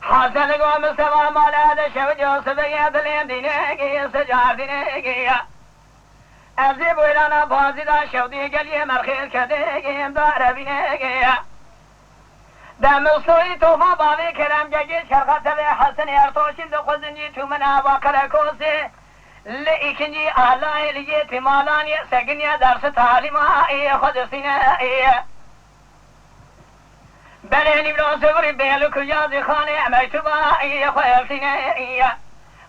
حسن قوم سوا مالا دشو جوسف يدلين دينيكي سجار دينيكي ازي بويلانا بازي دا شودي قلي مرخيل كديكي دار بينيكي دم الصوي توفا بابي كلام جاجي شرخة تبي حسن يرتوشين دو خزنجي تو من عباقر كوسي لإكنجي أهلاي لجيتي مالاني سقنيا درس تعليمائي خدسينائي بليني بلو سفري بيلو كجازي خاني ميتوبائي خيلتينائي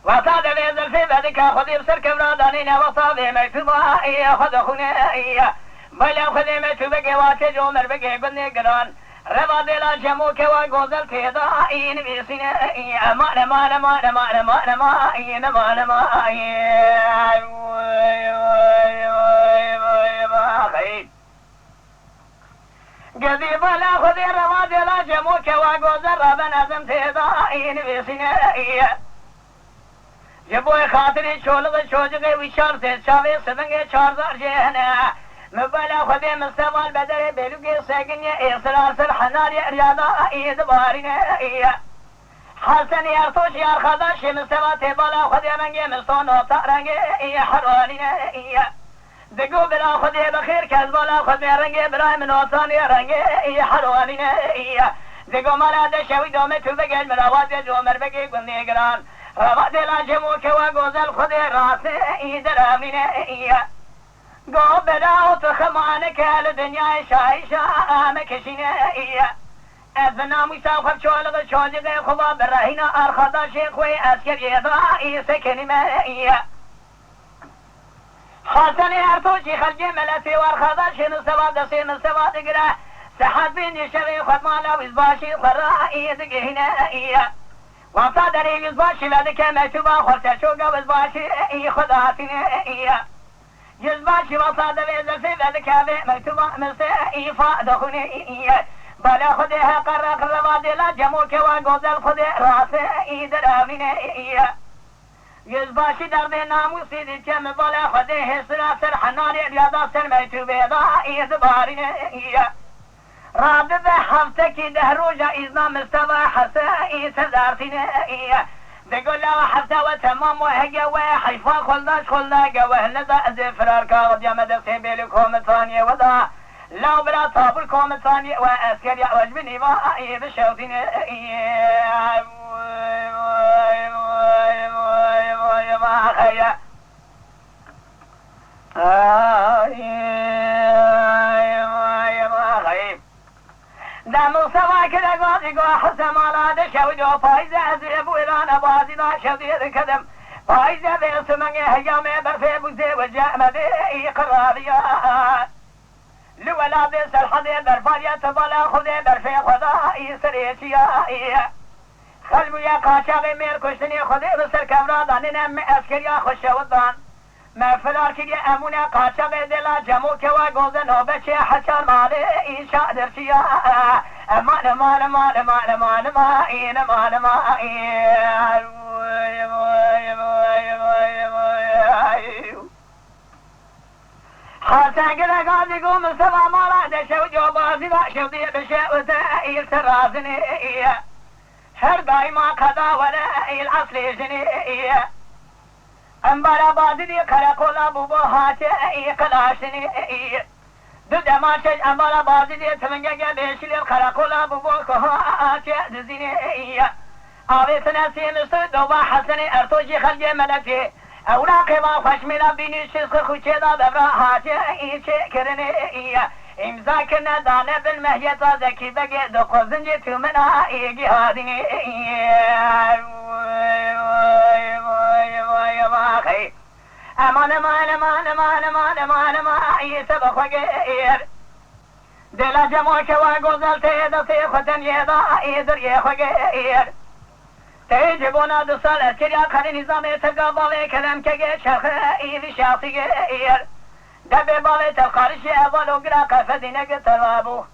وصاد بيزل في بدك خذي بسر كبرادانين وصابي ميتوبائي خدخونائي بلا خذي ميتوبك واتي جومر بكي قدني قران ربا دلا جموك وغوزل تيدائي نبيسينائي أمان أمان أمان أمان أمان أمان أمان أمان قذيب لا خذي ربا دلا جموك وغوزل ربا نظم تيدائي نبيسينائي جبوي خاطري شولغ شوجغي وشار زيد شاوي سدنگي چارزار جهنا مبالا خذي مستوال بدري بلوغي ساقنيا إصرار سر حناري رياضا ايد بارينا حسن يرتوش يار خداش مستوى تبالا خذي منگي مستون وطارنگي حروالينا دقو بلا خذي بخير كذبالا خذي رنگي براي من وطاني رنگي حروالينا دقو مالا دشوي دومي تو بگل مراوات جومر بگي قلني قران ربا دلا جموك وغوزل خذي راسي درامينا قو بلا وتخمانك الدنيا شايشة مكشينا أذنا مساوخب شولغ شوجغي خبا برهينا أرخدا شيخوي أسكر يضائي سكني مائية حسني أرتوشي خلجي ملتي وارخدا شنو سوا دسي من سوا دقرا سحاد بيني شغي خدمالا وزباشي خرائي دقهنا وصادري وزباشي لدك مكتوبا خرسة شوقا وزباشي خداتنا جزباشي وصادري زلسي لدك مكتوبا مسيئي فادخني بلا خديها قرق الربادي لا جموك وغوزل خدي راسي دراميني جزباشي درد ناموسي دي كم بلا خديه سراسر حناني رياضا سر مكتوبي ضائي دباريني راد به حفتك ده روجا إذنا مستوى حسائي سدارتيني بقول له حفته وتمام وهجا وحيفا خلداش خلدا وهلدا زفرار كاغد يا مدرسي بيلكم ثانية وضع لو بلا طابلكم ثانية وأسكر يا وجبني وآي بشوتيني ما خيا دم سوا كده قاضي قوا حسم على دشو جو فايزة زيب ويرانا بازي دا شديد كدم فايزة بيسمني هجامي برفي بوزي وجاء مدي قراريا لولا بيس الحدي برفايا تبالا خذي برفي خدائي سريتيا خلبو يا قاشاغي مير كشتني خذي بسر كمرادان نم اسكريا خشودان ما فلار كي امونا قاشاغي دلا جموك وغوزن وبشي حشان مالي إيشا درشيا امان مان مان مان مان ماين مان ماين حسن قد قاضي قوم سبا مالا دشو جو بازي دا شودي بشي وتايل سرازني هر دايما قدا ولا العصر جني أمبارا بازدي خلقولا بوبو هاتي قلاشني دو دماشج أمبارا بازدي تمنجا بيشلي خلقولا بوبو هاتي دزيني آوي سنسي مستو دوبا حسني ارتوشي خلجي ملكي اولا قيما خشمنا بيني شسخ خوشي دا دبرا هاتي شكرني امزا كنا دانه بالمهيطة ذكي بقي دو قوزنجي تومنا ايجي هاديني امان امان امان امان امان امان امان يسبخ وغير دلا جموك وغوزل تيدسي ختن يدا ايدر يخوغير تيجبونا دسال اسكريا خلي نظام تقابل كلام كغير شرخ ايدي شاطي غير دبي بالي تلقارش أول وقرا قفدينك تلابو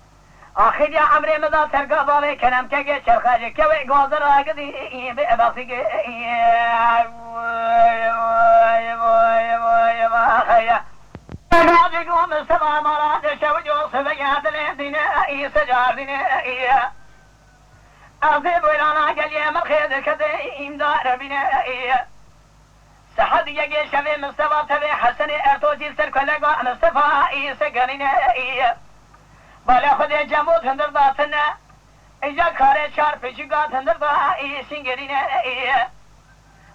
آخر يا عمري مدى سرقا بالي كلام كي شرخاجي كوي قوزر آقدي بأباسي راجقوا مستفى مراد شوجو سبقات لدينا سجار دينا أصيب ولانا قلي مرخيد كذي إمدار بنا سحد يجي شوي مستفى تبي حسن ارتوجي سر كلقا مستفى سقرنا بالا خود جمود هندر داتنا اجا کار چار پیشگاه هندر دا سنگرنا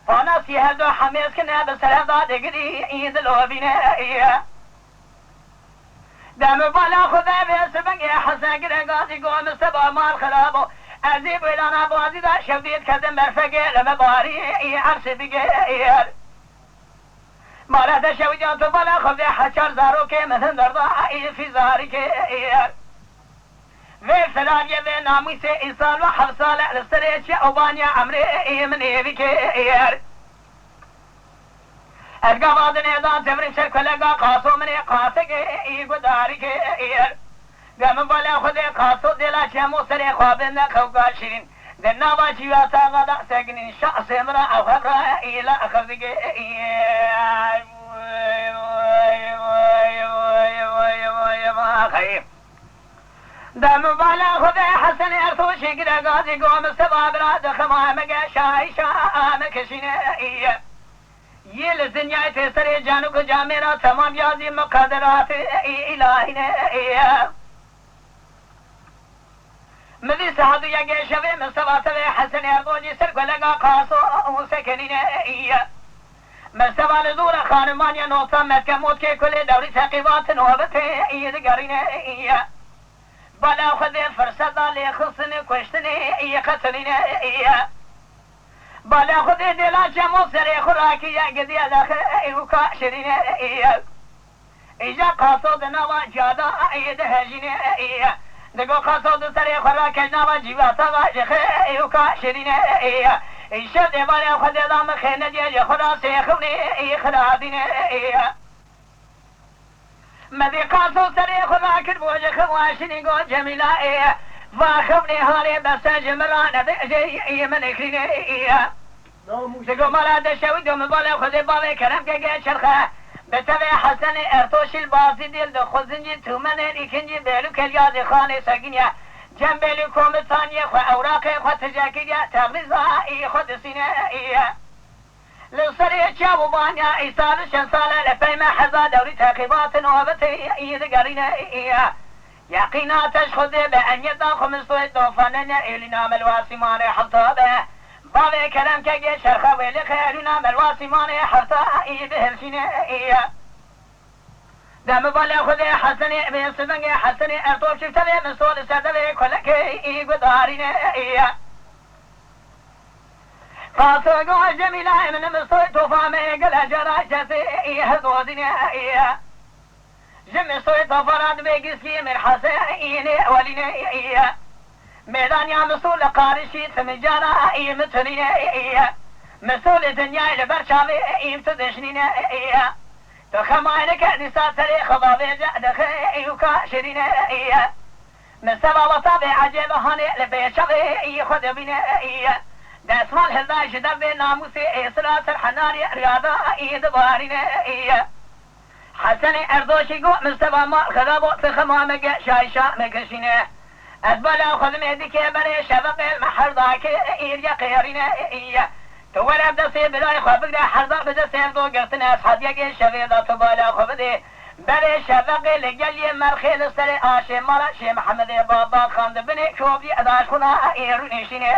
فانا سیه دو حمیز کنه بسر دا دگری این دلوبینا دم بالا خود بسبنگ حسن گره گازی گو مستفى مال خرابو عزیب ولانا بازی دا شودید کردم برفقه لما باری عرص بگیر مالا دا شوجان تو بالا خود حچار زارو که مثل دردا فی زاری که وی سلاریه و نامی سے انسان و حفظال لسره چه اوبانیا عمره من ایوی که ادگا بادن ایدان زمری سر کلگا قاسو من قاسه که ایگو داری که گم بالا خود قاسو دیلا چمو سر خوابن خوگا شیرین در نوا جیواتا غدا سگنین شخص مرا او خبرا ایلا خفگه دم بالا خود حسن ارتوشی گره گازی گوم سبا براد خمام گشای شام کشینه یہ لزنیای تیسر جانو کو جامیرا تمام یازی مقدرات الہی نے مدی سعدو یگه شوی مستوى سوی حسن ارتوشی سر کو لگا قاسو سکنین مستوى لزور خانمانی نوتا مکموت کے کل دوری تقیبات نوبت ایدگرین بالا خود فرصدا لخصن کشتن قتلین بالا خود دلا جمو سر خوراکی گدی داخل ایوکا شرین ایجا قاصد نوا جادا اید هجین دگو قاصد سر خوراکی نوا جیواتا واجخ ایوکا شرین ایشا بالا خود دام خنجی خدا سیخونی خرادین مدي قاسو سري خذا كل بوجه خواشني قول جميلة واخبني هاري بس جمران بيجي من كريني تقول ملا دشوي دوم بالا خذي بالا كلام كي شرخه بتبع حسن ارتوش البازي ديل دخل زنجي تومن الكنجي بيلو كالياد خاني ساقينيا جنبالي كومتانيا خو اوراقي خو تجاكيا تغريزا خود سينيا لسري جابو بانيا ايسال شنسالة لفيما حزا دوري تاقيبات نوبتي ايدقارينا يقينا تشخذ بأن يدان خمسوه دوفاننا إلينا ملواسمان حفظه بابي كلام كي شرخه ويلي خيرنا ملواسمان حفظه ايدهلشنا دم بالا خذ حسني بيسبنج حسني ارطوب شفتبه من صول سدبه كلك ايقدارينا قاصقوا جميلة من مصر توفامي قل جراجتي يهدودني جمي صوت فراد بيقسي من حسين وليني ميدان يا مسؤول قارشي ثمجانا يمتني مسؤول دنيا لبرشاوي يمتدشني تخماينك نساء تاريخ ضابي جعدك يكاشرين مسبا وطابي عجيب هاني لبيشاوي يخد بني دسمال هزاش دبي ناموسي إسراس الحناري رياضة إيدبارين حسن أردوشي قو مستوى مال خذابو تخمها مقا شايشا مقشين أدبالا خذ مهدك بري شبق المحر ذاك إيريا قيرين تولى بدسي بلاي خبق دا حرضا بدسي دو قرتنا أصحاد يقين شفيدة تبالا خبدي بري شبق لقلي مرخي لسري آشي مالا شي محمد بابا خاند بني كوبي أداش خنا إيروني شيني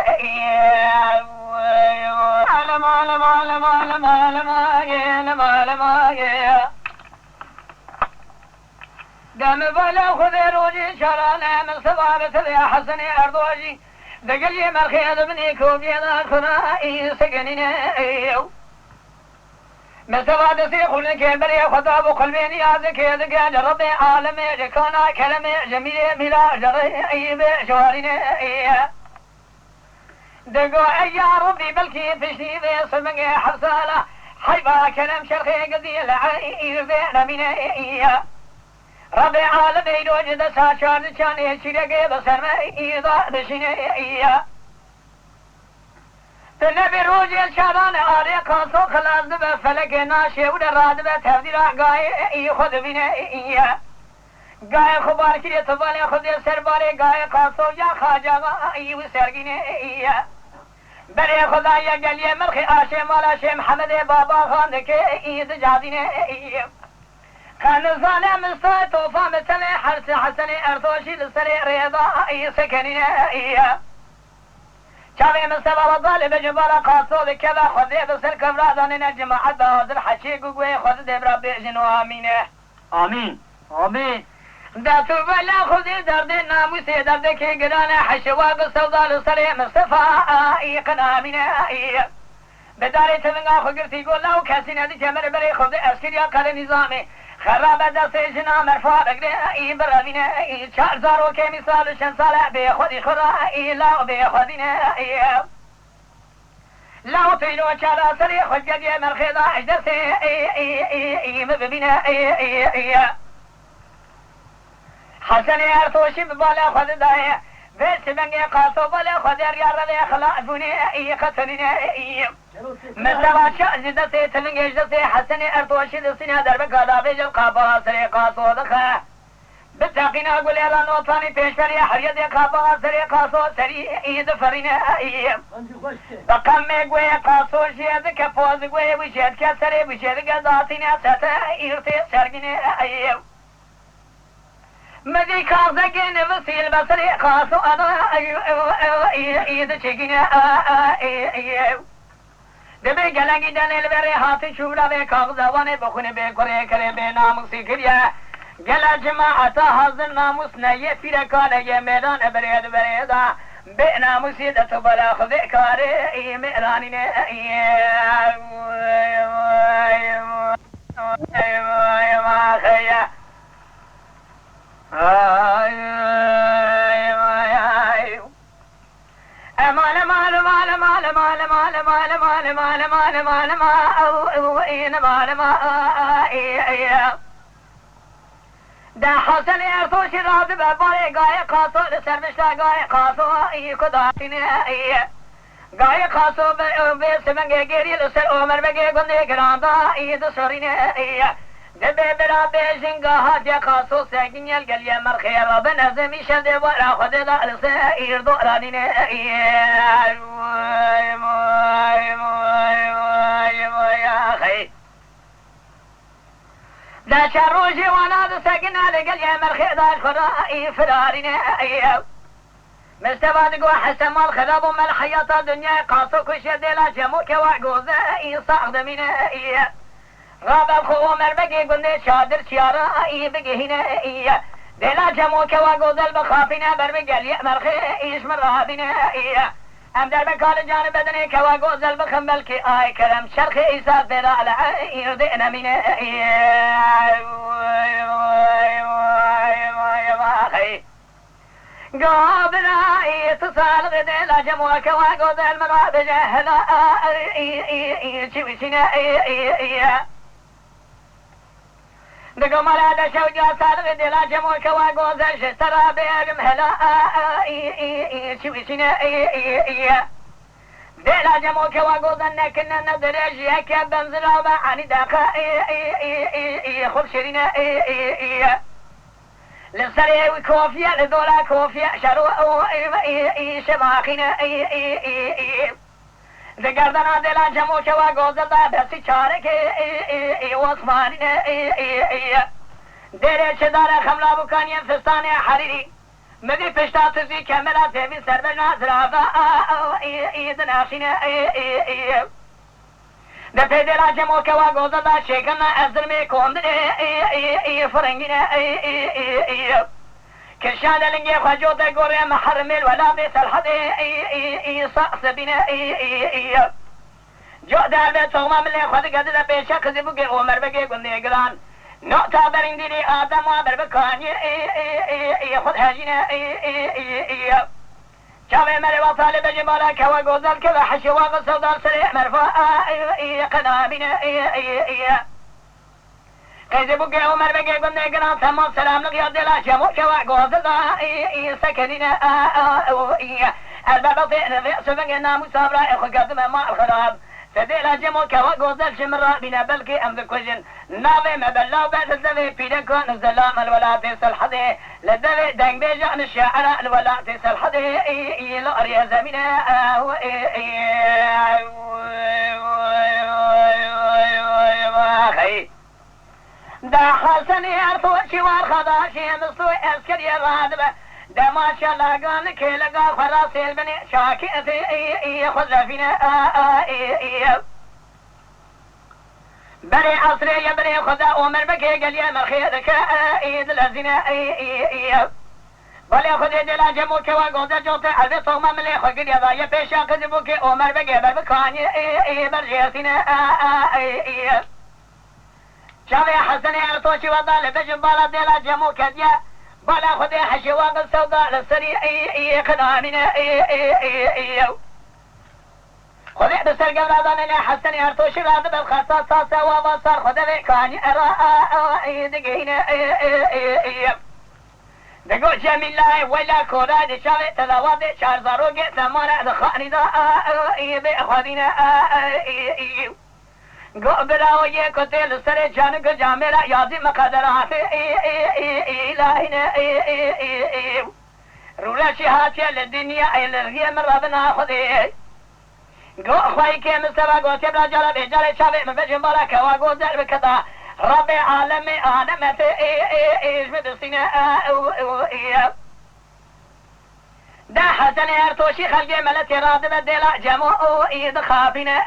عالم عالم عالم عالم عالم عالم عالم عالم دم بلا خذ روجي شرانا من صبابة يا حسن أردوجي دقلي مرخي بني كوبي أداش خنا إيسقنين مسواد سيخون كبري خطاب قلبي يازك يدك ربي عالمي جكونا كلمي جميل ملا جري ايب شوارين دقو اي يا ربي بلكي تشني ذي صمق حفصالة حيبا كلام شرخي قديل عير ذينا من ربي عالمي وجد ساشار كان شرقي بسر إيضا دشني النبي روجي شاران آري قاسو خلاص بفلك ناشي ودراد بتهدير قاي خذ بني قاي خبار كري تبالي خذ سرباري قاي قاسو يا خاجا اي وسرقني بري خدايا قال يا ملخي آشي مالا شي محمد بابا خانك ايد جاديني كان ظالم مستوى توفى مثل حرس حسني ارتوشي لسري ريضا اي سكني شابي مستوى الظالم جبال قاسو بكذا خذي بسر كبرادان الجماعة بهذا الحشي قوي خذ دبرا بيجن وامين آمين آمين داتو بلا خذي درد ناموسي درد كي قرانا حشواق السوضى لسري مصطفى ايقنا من بداري تلنقا خقرتي يقول لو كاسين هذي جمر بري خذي اسكريا قال نظامي خراب دستي جنا مرفوع بقري اي برابين چار زارو كي مثال شنسالة بخذي خرا اي لاو بخذينا لاو تينو چارا سري خجدي مرخيضا اجدسي اي مببين حسني ارتوشي ببالا خذ داي بس مني قاسو بالا خذ ريار لي خلاصوني اي قتلني مثلا شأن دسي تلنجي دسي حسني ارتوشي دسينا درب قادا بيجل قابا سري قاسو دخا بتاقينا اقول يا نوطاني بيشفري حريد قابا سري قاسو سري ايد فرينا بقم قوي قاسو شيد كفوز قوي وشيد كسري وشيد قداتينا ستا ايرتي سرقني مدي كارزقين وسيل بصري قاسو انا ايد چگين دبي گلنگی دلیل بری هاتی شورا به کاغذوانه بخونه به کره کره به ناموسی کریه گل جماعتا حاضر ناموس نیه فیر کاره یه میدان برید بریدا به ناموسی دتو بلا خذ کاره ای میرانی نه ده حسن ارتوشي راد بباري قاي قاسو لسرمشتا قاي قاسو اي كداتين قاي قاسو بسمنگي گيري لسر عمر بگي گندي گراندا اي دسورين دبي برا بيجنگا هاتيا قاسو ساكن يلقل يا مرخي ربنا زمي شد ورا خد دا لسير دورانين يا خي دا شروجي وانا دساكن لقل يا مرخي دا خرائي فرارين مستفاد قوى حسن مال خذاب من الحياة الدنيا قاسو كشي ديلا جموك وعقوزة اي صاغد من غاب الخو مربقي قلني شادر شيارا اي بقي هنا اي ديلا جموك وعقوزة البخافين بربقل يا مرخي ايش مرابين ام در بكال جانب بدني كواغوز البخم بلكي اي كلام شرخ ايسا بلا على يردئنا من قابنا اتصال غدي لا جموع كواغوز المغاب جهلا شوشنا دقم على دا شوجا صار غدي لا جموع كواغوز شترا بيرم هلا شوشنا دلا جموع كواغوز انكنا ندرج يكا بنزلا عن داقا خبشرنا لسري وكوفيا لدولا كوفيا شرو شماخنا دقردنا دلا جمو كوا غوزدا بس چارك واسماننا دره چدار خملا بوكانيا فستان حريري مدي پشتا تزي كاملا تبي سربنا زرابا دناشنا ده پیدلا جمو کوا گوزه دا شکنا ازر می کندن فرنگین کشان لنگی خجوت گوره محرمل ولا بیس الحد صاص بین جو در به توما ملی خود گذی ده پیشا خزی بگی عمر بگی گنده گران نقطه برندی لی آدم و بر بکانی خود هجین شاوي مري وطالب جمالا كوا غوزل كوا حشوا غصودار سريع مرفوع قنابين قيد بوكي عمر بقي قلنا قران تمام سلام لك يا دلا جمو كوا غوزل سكنين الباب طير سبق نامو صابرا اخو قدم ما الخراب فديلا جمو كوا غوزل شمرا بنا بلكي ام ذكوجن ناوي مبلا بعد الزوي بيدكو نزلا الولاد سلحدي للدوي دنگ بيجان الشاعر الولاد سلحدي لاريا زمينه دا حسني ارتو شوار خداشي مستوي اسكري رادبه دا ما شاء الله قال كيلقا فراسي البني شاكي خزفنا بري عصري يا بري خدا عمر بكي قال يا مرخيدك ايد الازنا بلي خدي دلا جمو كوا غودا جوت على صوم ملي خقل يا ضايا بيشا قدبوك عمر بكي بربكاني برجيتنا شافي حسن ارتوشي وضال بجنبالا دلا جمو كديا بلا خدي حشواق السوداء للسريع خدامنا خدي بسر قبل حسن ارتوشي راد بالخاصة صاصة وبصر خدي كاني ارى دقينا دقو جميل لاي ولا كورا دي شافي تلاوات شار زاروق ثمانة دخاني دا بأخذنا قبلا ويه كتيل سر جانك جاملا يازي مقدرات إلهنا رولا شهاتي للدنيا الرغي من ربنا خذي قو خواهي كي مستوى قو تبلا جالا بجالي شابي من بجن بالا كوا قو زر بكتا رب عالمي آدمت إيش بدسينا دا حسن ارتوشي خلقي ملتي رادب الدلا جمو إيد خافنا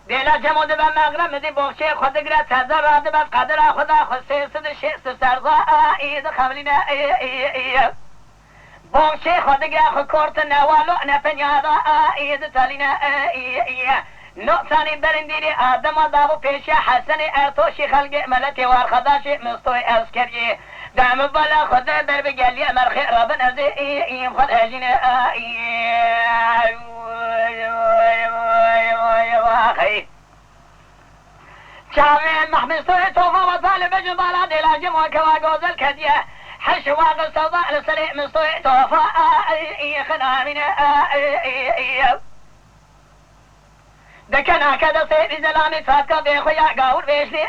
ديلا جمود بمغرم دي بوخشي خود قرأت هزار رادبت قدر خدا خسي صد شيء سرزا ايد خملنا بوخشي خود قرأت كورت نوالو نفنيادا ايد تالينا نقصاني برنديري آدم دابو پیشي حسن ارتوشي خلق ملتي وارخداشي مستوي اسكري دعم بلا خود بر بقالي مرخي ربن ازي خود هجين شاوي محمد سوي توفى وطالب جبالا ديلا جمع كوا غوزل كديا حشواق السوداء لسريع من سوي توفى خنامنا دكنا كذا سيد زلامي فاتكا بيخويا قاور بيشلي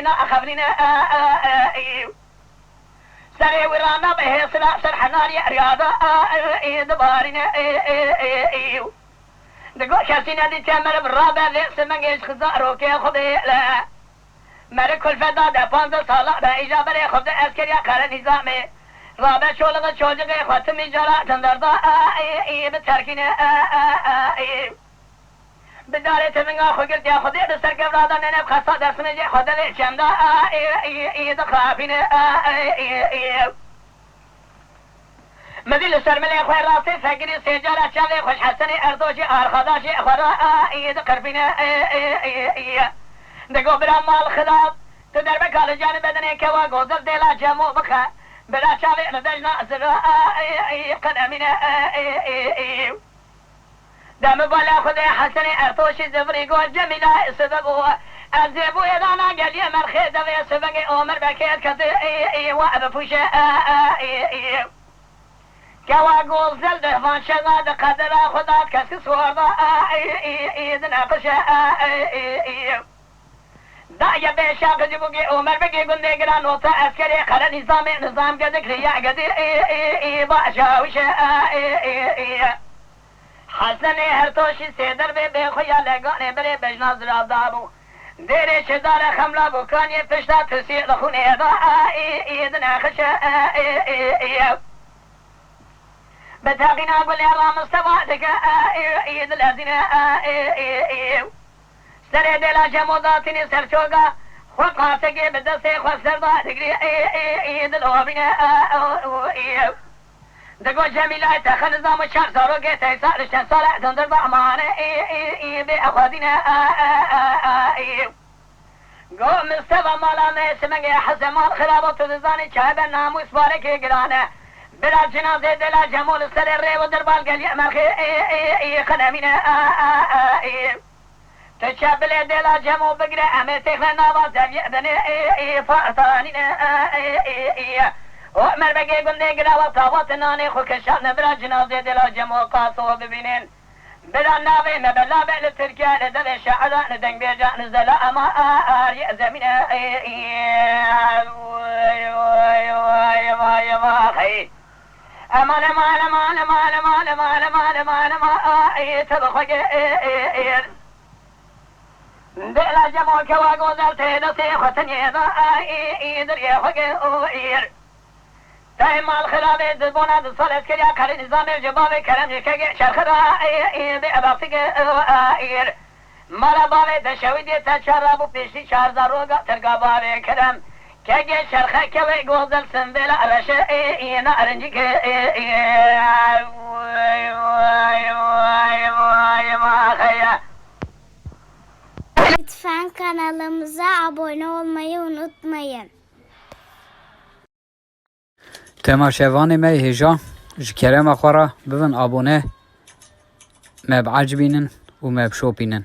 انا اخبرنا سري ورانا به سلا سرحناري رياضة دبارنا دقو شاسينا دي تامر بالرابع ليس منجيش خزارو كي خذي لا ملك الفدا دا 15 سالة با اجابة لي خذي اسكريا قرن نظامي رابع شولغ شوجغي ختمي جرا تندردا بتركنا بداري تمنغا خقلت يا خذي بسر قبرادا ننب خاصة درسنا جي خذي لي شمدا دخافنا مدل سرملي خوي راسي فقري سيجارة شالي خوش حسني أرضوشي أرخداشي أخورا إيد قربنا دقو برا مال خلاف تدر بكال جانب بدني كوا غوزل ديلا جمو بخا بلا شالي ندجنا أزرا قدمنا دم بلا خذي حسني أرضوشي زفري قول جميلة سببو أزيبو إدانا قال يا مرخي دفي سبقي أمر بكيت كثير وأبفوشي كوا قول زلده فان شغاد قدر خدات كسي صوردا ايدنا قشا دا يا بيشا قجبوكي عمر بقي قلني قرا نوتا عسكري قرا نظام قدك ريا قدر باشاوش حسن هرتوشي سيدر بخويا لقاني بري بجناز رابدابو ديري شدار خملا بوكاني فشتا تسيق لخوني دا ايدنا خشا بتاقينا قول يا رام استوادك ايد الازنا سري ديلا جموداتني سرشوقا وقاسقي بدسي خسر ضادقري ايد الوابنا دقو جميلة تخل نظام الشهر صاروقي تيسار الشهر صالح تنظر ضعمانا بأخوذنا قو مستوى مالا ميسمك يا حسن مال خلابة تزاني شابا ناموس بارك قرانا بلا جنازه دلا جمول سر ری و دربال گلی مرخی خنمینه تشابل دلا جمو بگره امه تخنا نواز بني فارتانين وعمر بقي قلنا قلا وطاوات ناني خوكشان بلا جنازة دلا جمو قاسو ببينين بلا ناوي مبلا بلا تركيا لدل شعران دنگ بيجان زلا اما آري زمين امان امان امان امان امان امان امان امان امان تبخوك دلا جمو كوا غوزل تيدا سيختني ذا ايدر يخوك اوير دائما الخلافة دبونا دصالة كريا كاري نظام الجباب كرم يكاك شرخرا بأباقتك اوير مالا بابي دشوي دي تشربو بيشي شارزا روغا ترقا بابي كرم كاك شرخا كوي غوزل سنبلا رشا نارنجك Lütfen kanalımıza abone olmayı unutmayın. تماشاواني مي هجا جكرم اخورا ببن ابونه ما بعجبينن وما بشوبينن